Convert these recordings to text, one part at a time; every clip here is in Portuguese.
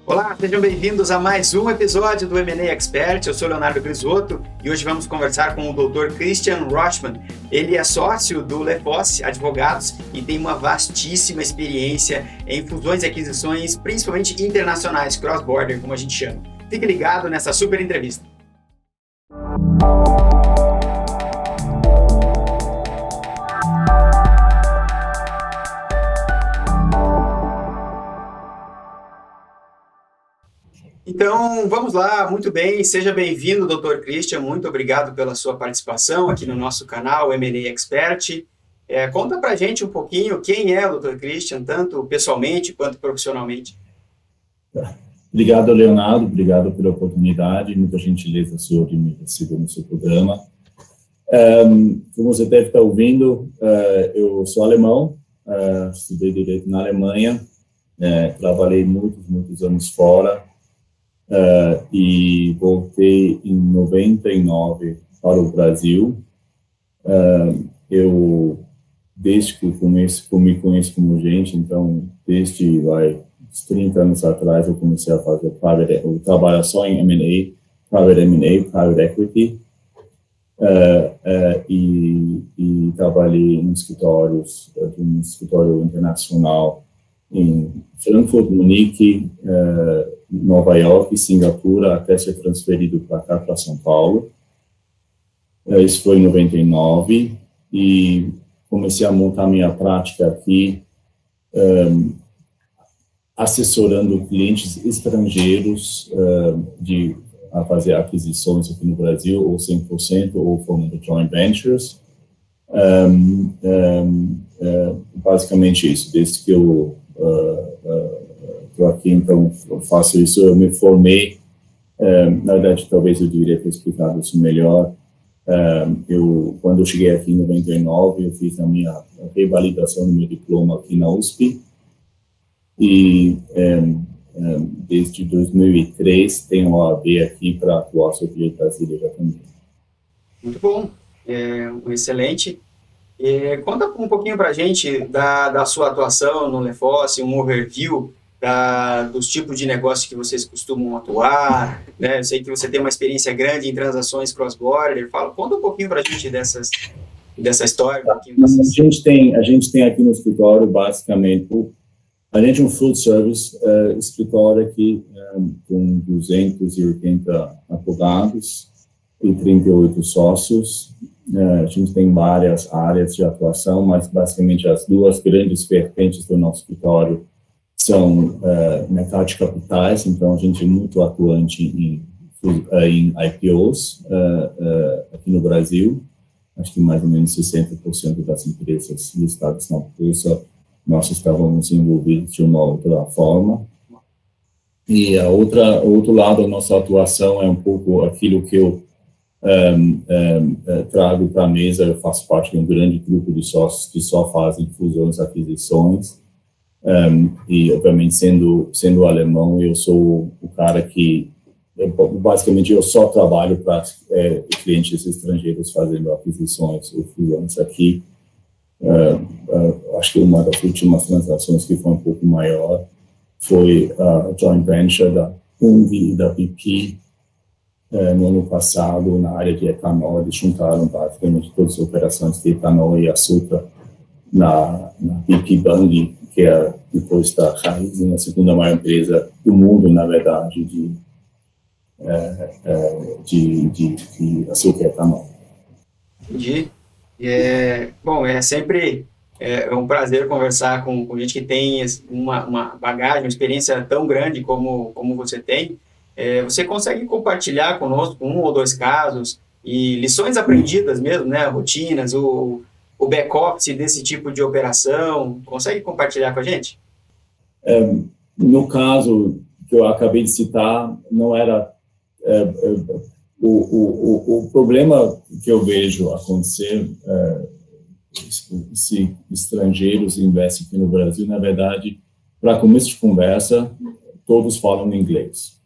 Olá, sejam bem-vindos a mais um episódio do M&A Expert. Eu sou Leonardo Grisotto e hoje vamos conversar com o Dr. Christian Rochman. Ele é sócio do LeFosse Advogados e tem uma vastíssima experiência em fusões e aquisições, principalmente internacionais, cross-border, como a gente chama. Fique ligado nessa super entrevista. Então, vamos lá, muito bem, seja bem-vindo, Dr. Christian, muito obrigado pela sua participação aqui no nosso canal M&A Expert. Conta pra gente um pouquinho quem é o Dr. Christian, tanto pessoalmente quanto profissionalmente. Obrigado, Leonardo, obrigado pela oportunidade, muita gentileza sua de me receber no seu programa. Como você deve estar ouvindo, eu sou alemão, estudei Direito na Alemanha, trabalhei muitos anos fora, e voltei em 99 para o Brasil. Desde que eu me conheço como gente, então, desde uns 30 anos atrás, eu comecei a fazer eu trabalho só em M&A, Private Equity, e trabalhei em um escritório internacional em Frankfurt, Munique, Nova York e Singapura, até ser transferido para cá, para São Paulo. Isso foi em 99, e comecei a montar minha prática aqui, assessorando clientes estrangeiros a fazer aquisições aqui no Brasil, ou 100%, ou formando joint ventures. Basicamente isso, desde que eu estou aqui, então, eu faço isso. Eu me formei, na verdade, talvez eu deveria ter explicado isso melhor. Quando eu cheguei aqui em 99, eu fiz a minha revalidação do meu diploma aqui na USP, e desde 2003 tenho a OAB aqui para atuar sobre direito brasileiro também. Muito bom, excelente. Conta um pouquinho para a gente da sua atuação no LeFosse, um overview dos tipos de negócio que vocês costumam atuar, né? Eu sei que você tem uma experiência grande em transações cross-border. Conta um pouquinho para a gente dessa história. A gente tem aqui no escritório, basicamente, a gente é um full service escritório aqui, com 280 advogados e 38 sócios. A gente tem várias áreas de atuação, mas basicamente as duas grandes vertentes do nosso escritório são mercado de capitais, então a gente é muito atuante em IPOs aqui no Brasil. Acho que mais ou menos 60% das empresas listadas na bolsa nós estávamos envolvidos de uma outra forma. E o outro lado da nossa atuação é um pouco aquilo que eu trago para a mesa. Eu faço parte de um grande grupo de sócios que só fazem fusões e aquisições, e obviamente sendo alemão, eu sou o cara que basicamente eu só trabalho para clientes estrangeiros fazendo aquisições ou fusões aqui. Acho que uma das últimas transações que foi um pouco maior foi a joint venture da Umvi e da BP. No ano passado, na área de etanol, eles juntaram basicamente todas as operações de etanol e açúcar na BP Bunge, que é, depois da Raízen, a segunda maior empresa do mundo, na verdade, de açúcar e etanol. Entendi. Bom, é sempre um prazer conversar com gente que tem uma bagagem, uma experiência tão grande como você tem. Você consegue compartilhar conosco um ou dois casos e lições aprendidas mesmo, né? Rotinas, o back-office desse tipo de operação? Consegue compartilhar com a gente? No caso que eu acabei de citar, não era... O problema que eu vejo acontecer, se estrangeiros investem aqui no Brasil, na verdade, para começo de conversa, todos falam inglês.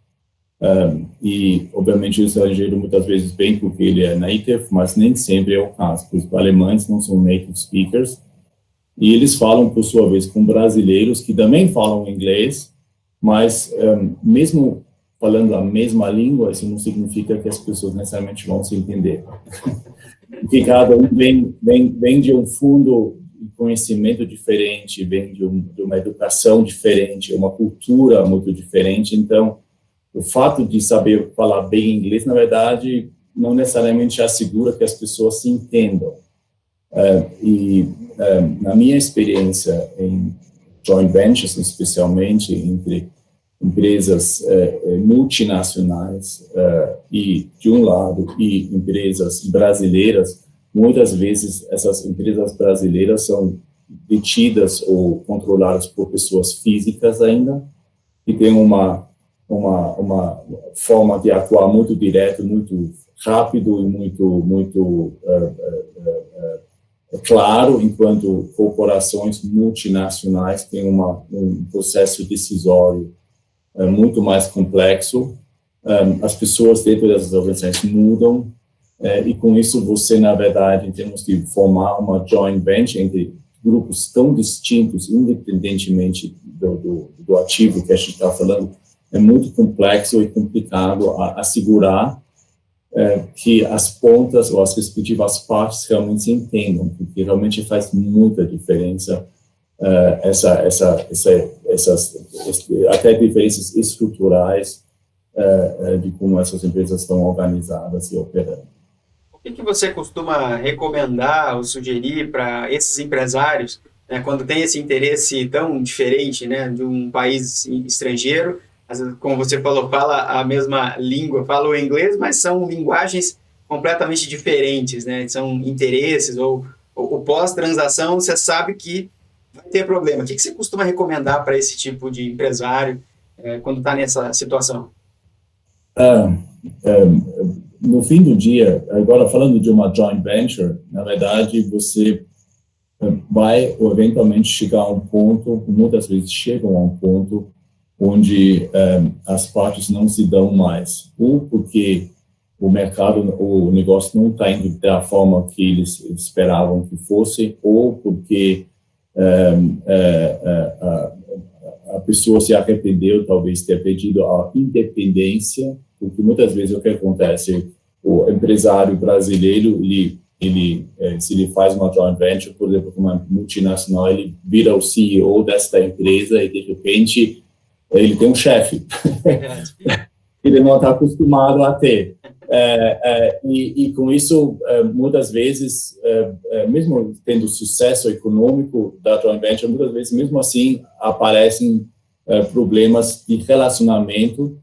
E, obviamente, o estrangeiro muitas vezes vem porque ele é native, mas nem sempre é o caso. Os alemães não são native speakers, e eles falam, por sua vez, com brasileiros que também falam inglês, mas mesmo falando a mesma língua, isso não significa que as pessoas necessariamente vão se entender. Porque cada um vem de um fundo de conhecimento diferente, vem de uma educação diferente, uma cultura muito diferente. Então, o fato de saber falar bem inglês, na verdade, não necessariamente assegura que as pessoas se entendam. Na minha experiência em joint ventures, especialmente entre empresas multinacionais e, de um lado, e empresas brasileiras, muitas vezes essas empresas brasileiras são detidas ou controladas por pessoas físicas ainda, que têm uma forma de atuar muito direto, muito rápido e muito claro, enquanto corporações multinacionais têm um processo decisório muito mais complexo. As pessoas dentro dessas organizações mudam, e com isso você, na verdade, em termos de formar uma joint venture entre grupos tão distintos, independentemente do ativo que a gente está falando, é muito complexo e complicado a assegurar que as pontas ou as respectivas partes realmente se entendam, porque realmente faz muita diferença até diferenças estruturais de como essas empresas estão organizadas e operando. O que você costuma recomendar ou sugerir para esses empresários, né, quando tem esse interesse tão diferente, né, de um país estrangeiro? Às vezes, como você falou, fala a mesma língua, fala o inglês, mas são linguagens completamente diferentes, né? São interesses ou pós-transação, você sabe que vai ter problema. O que você costuma recomendar para esse tipo de empresário quando está nessa situação? No fim do dia, agora falando de uma joint venture, na verdade, você vai eventualmente chegar a um ponto, muitas vezes chegam a um ponto, onde as partes não se dão mais, ou porque o mercado, o negócio não está indo da forma que eles esperavam que fosse, ou porque a pessoa se arrependeu, talvez ter pedido a independência, porque muitas vezes o que acontece, o empresário brasileiro, se ele faz uma joint venture, por exemplo, com uma multinacional, ele vira o CEO desta empresa e, de repente, ele tem um chefe. Ele não está acostumado a ter. E com isso, muitas vezes, mesmo tendo sucesso econômico da joint venture, muitas vezes, mesmo assim, aparecem problemas de relacionamento.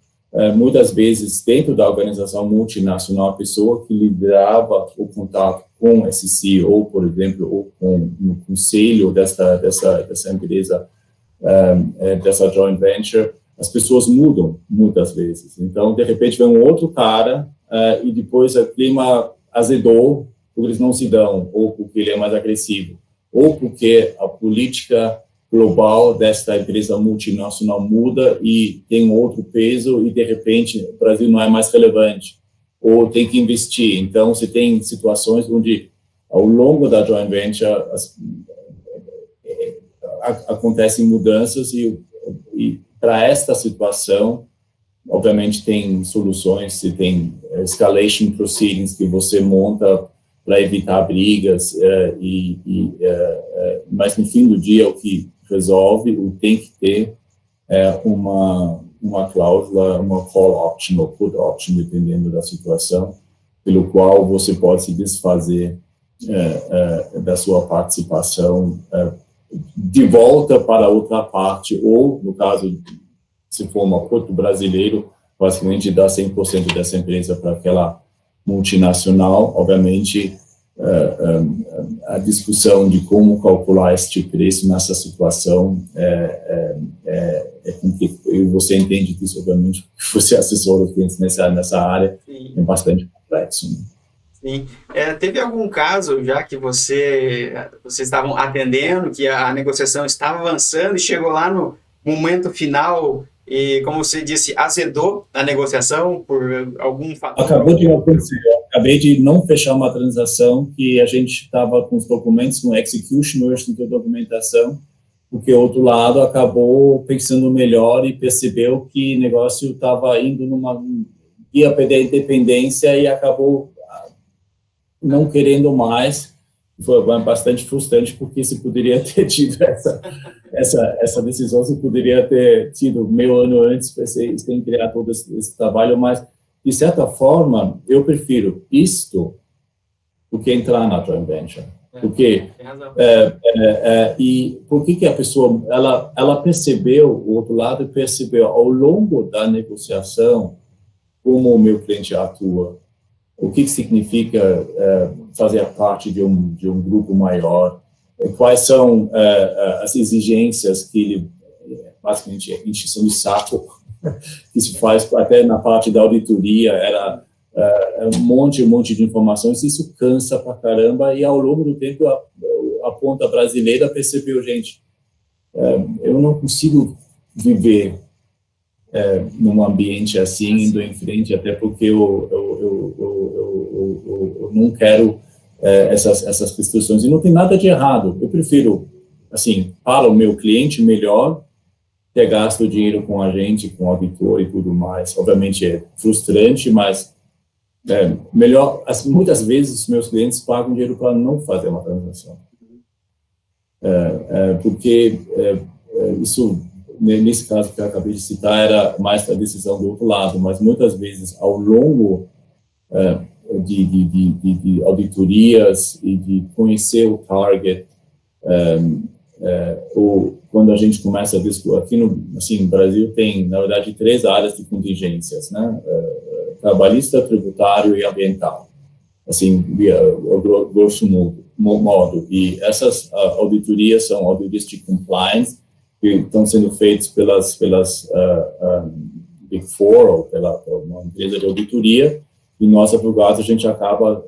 Muitas vezes, dentro da organização multinacional, a pessoa que liderava o contato com esse CEO, por exemplo, ou com o conselho dessa empresa, dessa joint venture, as pessoas mudam muitas vezes. Então, de repente, vem um outro cara e depois o clima azedou porque eles não se dão, ou porque ele é mais agressivo, ou porque a política global desta empresa multinacional muda e tem outro peso e, de repente, o Brasil não é mais relevante, ou tem que investir. Então, você tem situações onde, ao longo da joint venture, acontecem mudanças e para esta situação, obviamente, tem soluções, você tem escalation proceedings que você monta para evitar brigas, mas no fim do dia o que resolve, tem que ter uma cláusula, uma call option ou put option, dependendo da situação, pelo qual você pode se desfazer da sua participação de volta para outra parte, ou, no caso, se for um acordo brasileiro, basicamente dá 100% dessa empresa para aquela multinacional. Obviamente, a discussão de como calcular este preço nessa situação e você entende disso, obviamente, você assessora os clientes nessa área. Sim. É bastante complexo, né? Sim. Teve algum caso já que vocês estavam atendendo, que a negociação estava avançando e chegou lá no momento final e, como você disse, azedou a negociação por algum fator? Acabou de acontecer. Acabei de não fechar uma transação que a gente estava com os documentos, com execution, o resto da documentação, porque o outro lado acabou pensando melhor e percebeu que o negócio estava indo ia perder a independência e acabou não querendo mais. Foi bastante frustrante, porque se poderia ter tido essa decisão, se poderia ter tido meio ano antes, vocês têm que criar todo esse trabalho, mas, de certa forma, eu prefiro isto do que entrar na joint venture. Porque, e por que a pessoa, ela percebeu, o outro lado percebeu, ao longo da negociação, como o meu cliente atua, o que significa fazer parte de um grupo maior, quais são as exigências que ele, basicamente, encheção de saco, que se faz até na parte da auditoria, era um monte de informações, isso cansa pra caramba, e ao longo do tempo a ponta brasileira percebeu, gente, eu não consigo viver num ambiente assim, indo em frente, até porque eu não quero essas restrições, e não tem nada de errado, eu prefiro, assim, para o meu cliente melhor, ter gasto dinheiro com a gente, com o auditor e tudo mais. Obviamente é frustrante, mas melhor, muitas vezes os meus clientes pagam dinheiro para não fazer uma transação. Porque isso, nesse caso que eu acabei de citar, era mais a decisão do outro lado, mas muitas vezes, ao longo de auditorias e de conhecer o target, ou quando a gente começa a discutir, aqui no Brasil tem, na verdade, 3 áreas de contingências, né? Trabalhista, tributário e ambiental, assim, grosso modo. E essas auditorias são auditorias de compliance, que estão sendo feitas pelas Big Four, ou pela uma empresa de auditoria, e nós, advogados, a gente acaba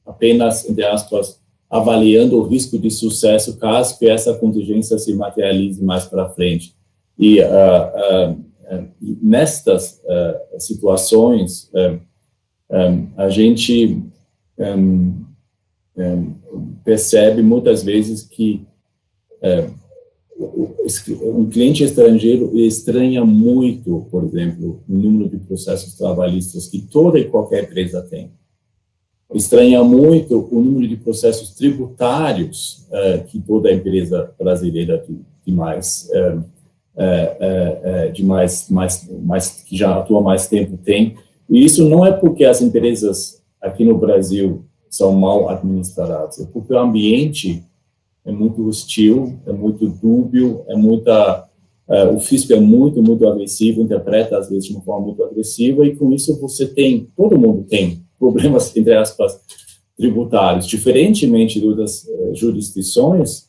apenas, entre aspas, avaliando o risco de sucesso caso que essa contingência se materialize mais para frente. E nestas situações, a gente percebe muitas vezes que um cliente estrangeiro estranha muito, por exemplo, o número de processos trabalhistas que toda e qualquer empresa tem. Estranha muito o número de processos tributários que toda empresa brasileira que já atua mais tempo tem. E isso não é porque as empresas aqui no Brasil são mal administradas, é porque o ambiente é muito hostil, é muito dúbio, o fisco é muito agressivo, interpreta às vezes de uma forma muito agressiva, e com isso todo mundo tem problemas, entre aspas, tributários. Diferentemente das jurisdições,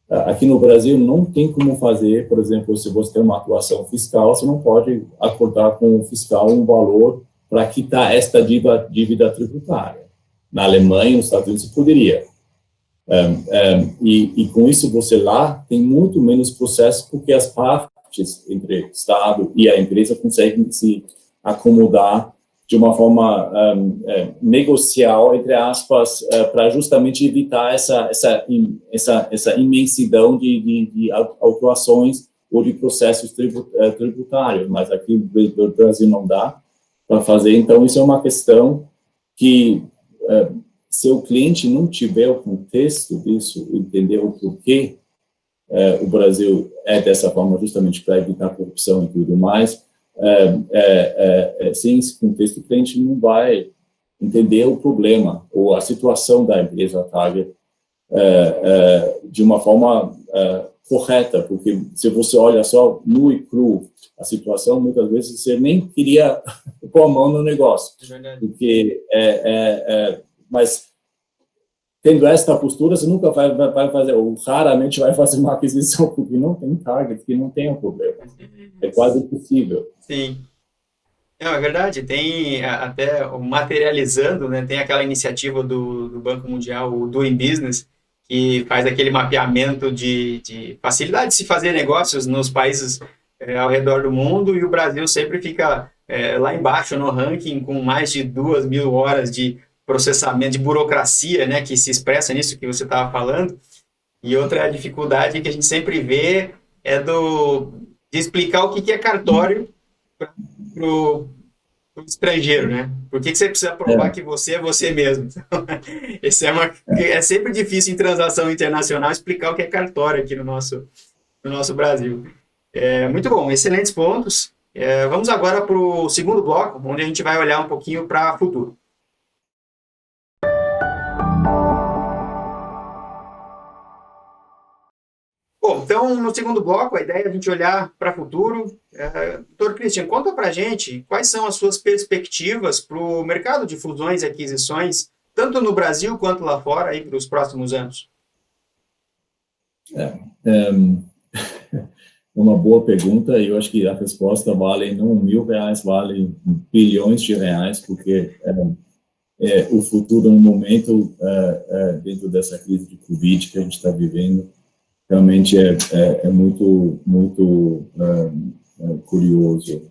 aqui no Brasil não tem como fazer, por exemplo, se você tem uma atuação fiscal, você não pode acordar com o fiscal um valor para quitar esta dívida tributária. Na Alemanha, nos Estados Unidos, você poderia. E com isso, você lá tem muito menos processo, porque as partes entre o Estado e a empresa conseguem se acomodar de uma forma negocial, entre aspas, para justamente evitar essa imensidão de autuações ou de processos tributários. Mas aqui no Brasil não dá para fazer. Então, isso é uma questão que, se o cliente não tiver o contexto disso, entender o porquê o Brasil é dessa forma, justamente para evitar corrupção e tudo mais, sem esse contexto, o cliente não vai entender o problema ou a situação da empresa target de uma forma correta, porque se você olha só nu e cru a situação, muitas vezes você nem queria pôr a mão no negócio, porque mas tendo esta postura, você nunca vai fazer, ou raramente vai fazer uma aquisição, porque não tem target, que não tem um problema. É quase impossível. Sim. Não, é verdade, tem até o materializando, né? Tem aquela iniciativa do Banco Mundial, o Doing Business, que faz aquele mapeamento de facilidade de se fazer negócios nos países ao redor do mundo, e o Brasil sempre fica lá embaixo no ranking, com mais de 2.000 horas de processamento, de burocracia, né, que se expressa nisso que você estava falando. E outra dificuldade que a gente sempre vê é de explicar o que que é cartório para o estrangeiro, né? Por que que você precisa provar É, que você é você mesmo? Então, é sempre difícil em transação internacional explicar o que é cartório aqui no nosso Brasil. Muito bom, excelentes pontos. Vamos agora para o segundo bloco, onde a gente vai olhar um pouquinho para o futuro. Bom, então, no segundo bloco, a ideia é a gente olhar para o futuro. Doutor Christian, conta para a gente quais são as suas perspectivas para o mercado de fusões e aquisições, tanto no Brasil quanto lá fora, aí, para os próximos anos. é uma boa pergunta, e eu acho que a resposta vale não R$ 1.000, vale bilhões de reais, porque o futuro, no momento, dentro dessa crise de Covid que a gente está vivendo, realmente é muito, muito curioso,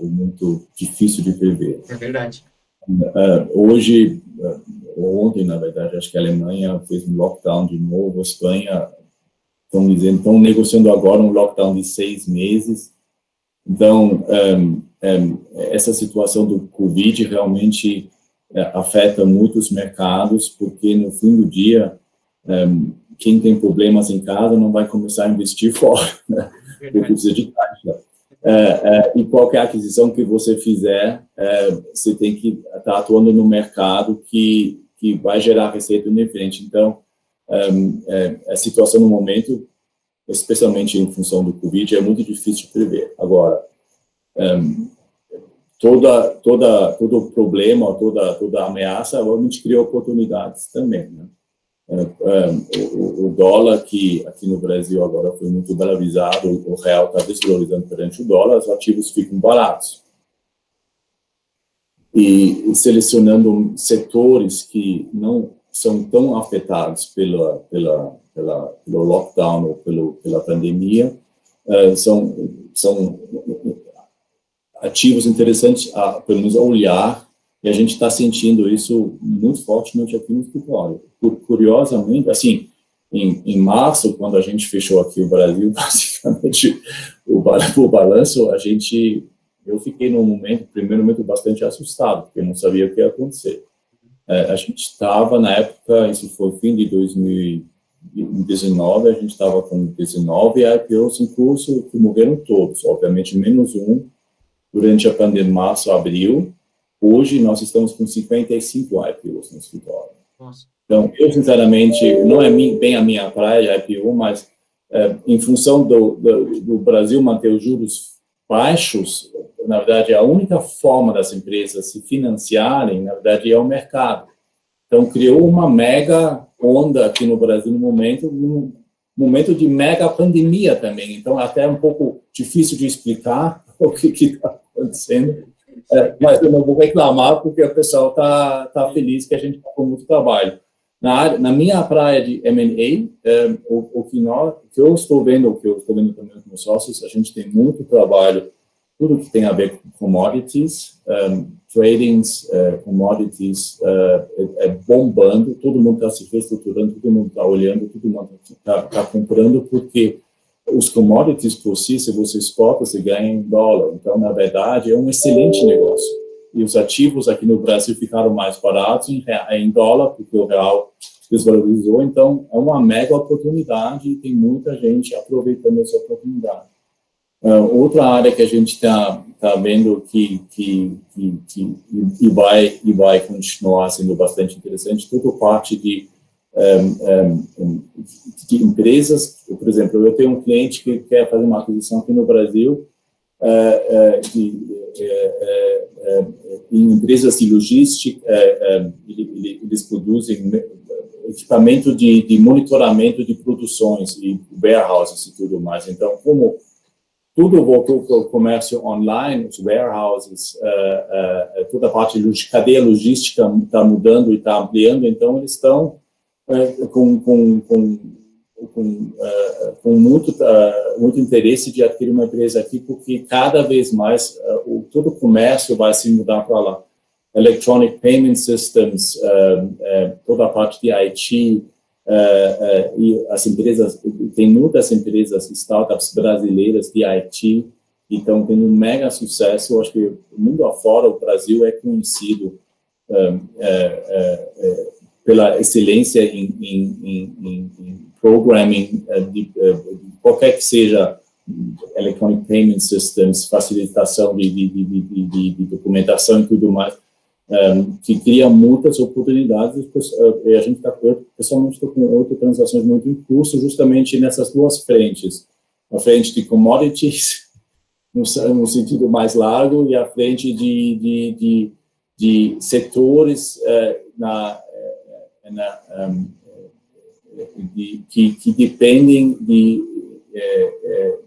muito difícil de prever. É verdade. Hoje, ontem, na verdade, acho que a Alemanha fez um lockdown de novo, a Espanha estão negociando agora um lockdown de 6 meses. Então, essa situação do Covid realmente afeta muitos mercados, porque no fim do dia, quem tem problemas em casa não vai começar a investir fora, né? Porque precisa de caixa. E qualquer aquisição que você fizer, você tem que estar atuando no mercado que vai gerar receita diferente. Então, a situação no momento, especialmente em função do Covid, é muito difícil de prever. Agora, todo problema, toda ameaça, realmente cria oportunidades também, né? O dólar, que aqui no Brasil agora foi muito valorizado, o real está desvalorizando perante o dólar, os ativos ficam baratos. E selecionando setores que não são tão afetados pelo lockdown ou pela pandemia, são ativos interessantes a, pelo menos, olhar, e a gente está sentindo isso muito fortemente aqui no escritório. Curiosamente, assim, em março, quando a gente fechou aqui o Brasil, basicamente, o balanço, eu fiquei num primeiro momento, bastante assustado, porque eu não sabia o que ia acontecer. A gente estava, na época, isso foi fim de 2019, a gente estava com 19 IPOs em curso, que morreram todos, obviamente menos um, durante a pandemia, março, abril. Hoje, nós estamos com 55 IPOs no escritório. Nossa. Então, eu, sinceramente, não é bem a minha praia, IPO, mas em função do Brasil manter os juros baixos, na verdade, a única forma das empresas se financiarem, na verdade, é o mercado. Então, criou uma mega onda aqui no Brasil no momento de mega pandemia também. Então, até é um pouco difícil de explicar o que está acontecendo. Mas eu não vou reclamar, porque o pessoal está feliz que a gente está com muito trabalho. Na minha praia de M&A, o que eu estou vendo também com meus sócios, a gente tem muito trabalho, tudo que tem a ver com commodities, tradings, commodities, é bombando, todo mundo está se reestruturando, todo mundo está olhando, todo mundo está comprando, porque os commodities por si, se você exporta, você ganha em dólar. Então, na verdade, é um excelente negócio. E os ativos aqui no Brasil ficaram mais baratos em dólar, porque o real desvalorizou. Então, é uma mega oportunidade e tem muita gente aproveitando essa oportunidade. Outra área que a gente está vendo que vai continuar sendo bastante interessante, toda parte de empresas. Por exemplo, eu tenho um cliente que quer fazer uma aquisição aqui no Brasil em empresas de logística. Eles produzem equipamento de monitoramento de produções e warehouses e tudo mais. Então, como tudo voltou para o comércio online, os warehouses, toda a parte de cadeia logística está mudando e está ampliando, então eles estão com muito interesse de adquirir uma empresa aqui, porque cada vez mais todo o comércio vai se mudar para lá. Electronic Payment Systems, toda a parte de IT, e as empresas, tem muitas empresas, startups brasileiras de IT, que estão tendo um mega sucesso. Eu acho que o mundo afora, o Brasil é conhecido pela excelência em programming, de qualquer que seja electronic payment systems, facilitação de documentação e tudo mais, que cria muitas oportunidades. E a gente pessoalmente estou com 8 transações muito em curso, justamente nessas duas frentes, a frente de commodities no sentido mais largo e a frente de setores que dependem de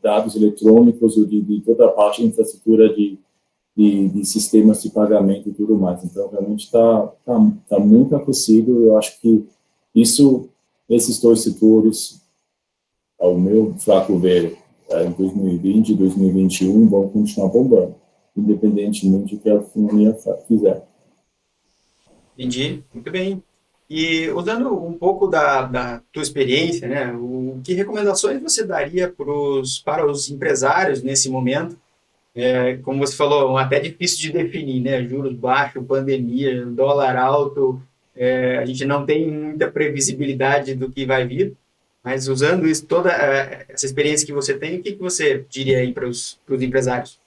dados eletrônicos ou de toda a parte de infraestrutura de sistemas de pagamento e tudo mais. Então, realmente está muito aquecido. Eu acho que esses dois setores, ao meu fraco ver, em 2020 e 2021, vão continuar bombando, independentemente do que a economia fizer. Entendi, muito bem. E usando um pouco da tua experiência, né, que recomendações você daria para os empresários nesse momento? Como você falou, até difícil de definir, né? Juros baixos, pandemia, dólar alto, a gente não tem muita previsibilidade do que vai vir, mas usando isso, toda essa experiência que você tem, o que você diria aí para os empresários?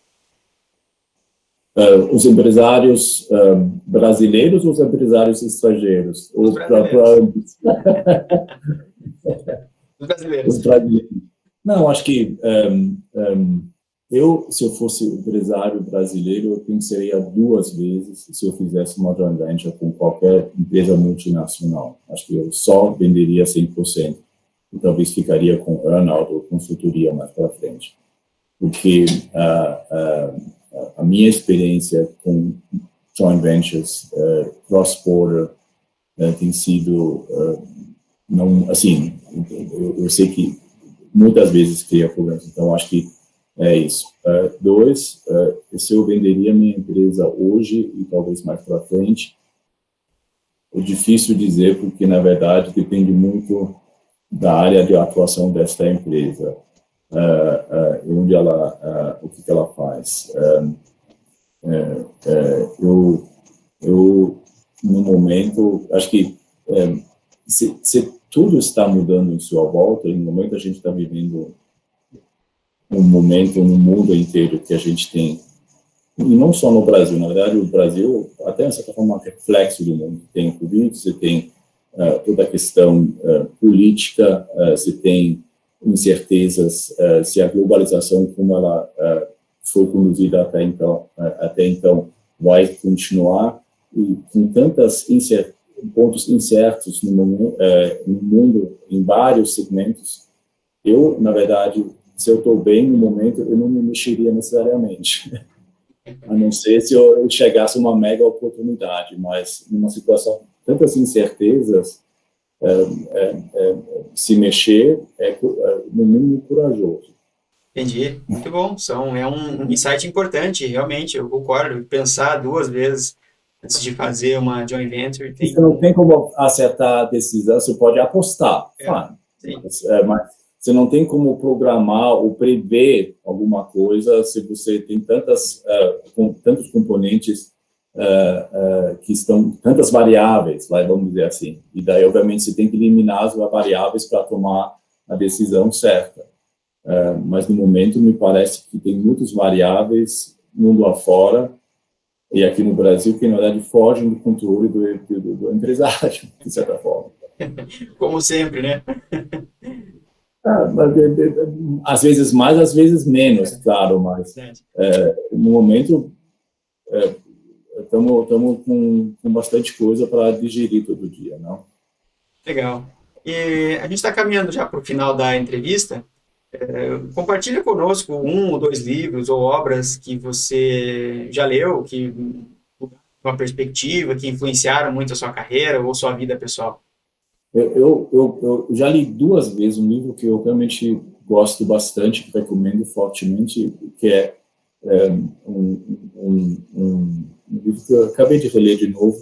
Os empresários brasileiros ou os empresários estrangeiros? Os brasileiros. Os brasileiros. Os brasileiros. Não, acho que se eu fosse empresário brasileiro, eu pensaria 2 vezes se eu fizesse uma joint venture com qualquer empresa multinacional. Acho que eu só venderia 100%. E talvez ficaria com earnout ou consultoria mais para frente. Porque a minha experiência com joint ventures cross-border tem sido, não, assim, eu sei que muitas vezes cria problemas, então acho que é isso. 2, se eu venderia minha empresa hoje e talvez mais para frente, é difícil dizer, porque na verdade depende muito da área de atuação desta empresa, onde o que ela faz. Eu no momento, acho que se tudo está mudando em sua volta, no momento a gente está vivendo um momento no mundo inteiro que a gente tem, e não só no Brasil, na verdade o Brasil até de certa forma é um reflexo do mundo. Tem o Covid, você tem toda a questão política, você tem incertezas se a globalização como ela foi conduzida até então vai continuar, e com tantas pontos incertos no mundo, em vários segmentos, na verdade, se eu estou bem no momento, eu não me mexeria necessariamente, a não ser se eu chegasse a uma mega oportunidade, mas numa situação tantas incertezas, se mexer no mínimo corajoso. Entendi, muito bom. É um insight importante, realmente, eu concordo. Pensar 2 vezes antes de fazer uma joint venture. Você não tem como acertar a decisão, você pode apostar, mas você não tem como programar ou prever alguma coisa se você tem tantos componentes que estão, tantas variáveis, vamos dizer assim. E daí, obviamente, você tem que eliminar as variáveis para tomar a decisão certa. Mas, no momento, me parece que tem muitas variáveis mundo afora e aqui no Brasil que, na verdade, fogem do controle do empresário, de certa forma. Como sempre, né? Às vezes mais, às vezes menos, claro, mas no momento estamos com bastante coisa para digerir todo dia, não? Legal. E a gente está caminhando já para o final da entrevista. Compartilha conosco 1 ou 2 livros ou obras que você já leu, que uma perspectiva, que influenciaram muito a sua carreira ou sua vida pessoal. Eu já li 2 vezes um livro que eu realmente gosto bastante, que recomendo fortemente, que é um livro que eu acabei de reler de novo,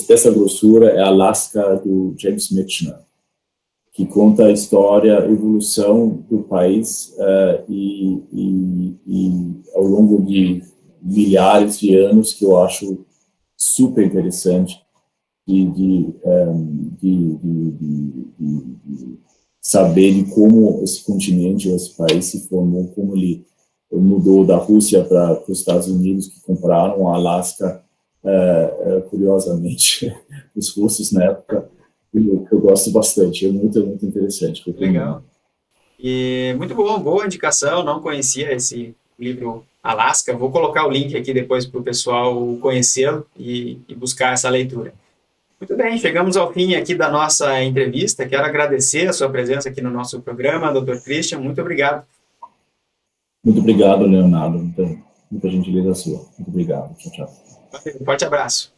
dessa grossura é Alaska, do James Michener, que conta a história, a evolução do país e ao longo de milhares de anos, que eu acho super interessante de saber de como esse continente, esse país se formou, como ele mudou da Rússia para os Estados Unidos, que compraram a Alaska, curiosamente, os russos na época. Eu gosto bastante, é muito interessante. Legal. E muito bom, boa indicação, não conhecia esse livro Alaska. Vou colocar o link aqui depois para o pessoal conhecê-lo e buscar essa leitura. Muito bem, chegamos ao fim aqui da nossa entrevista. Quero agradecer a sua presença aqui no nosso programa, Dr. Christian. Muito obrigado. Muito obrigado, Leonardo. Muita gentileza sua. Muito obrigado. Tchau, tchau. Um forte abraço.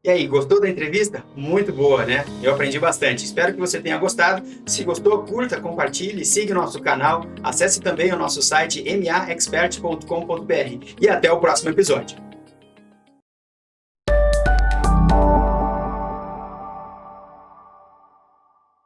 E aí, gostou da entrevista? Muito boa, né? Eu aprendi bastante. Espero que você tenha gostado. Se gostou, curta, compartilhe, siga o nosso canal, acesse também o nosso site maexpert.com.br e até o próximo episódio.